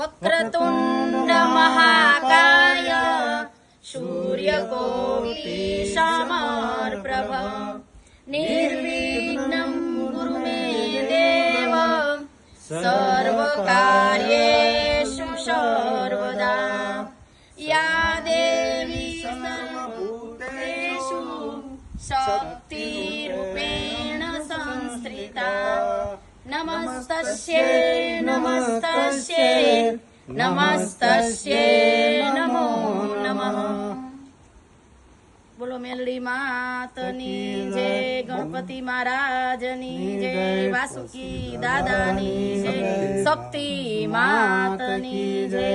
વક્રતુંડ મહાકાય સૂર્યકોટિ સમપ્રભ નિર્વિઘ્नं કુરુ મે દેવ સર્વકાર્યેષુ સર્વદા યા દેવી સર્વભૂતેષુ શક્તિરૂપેણ સંસ્થિતા નમસ્તસ્યૈ નમસ્તસ્યૈ નમસ્તસ્યૈ નમો નમઃ. બોલો મેલડી માતની જય, ગણપતિ મહારાજની જય, વાસુકી દાદાની જય, શક્તિ માતની જય.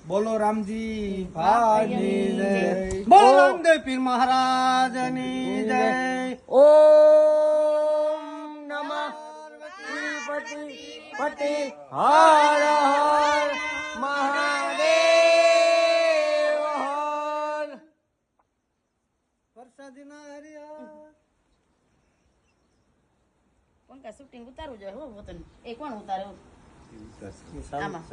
બોલો રામજી ભાઈની જય, બોલો રામદેવ પીર મહારાજની જય. ઓમ નમઃ પતિ હર હર મહાદેવ હર. વરસાદીના હરિયા કોણ કા શૂટિંગ ઉતારવું જોઈએ હો વતન એ કોણ ઉતારે આમાં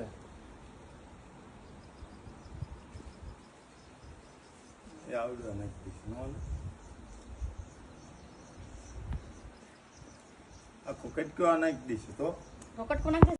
આખું કટકો નાખી દઈશું તો રોકટ કોણ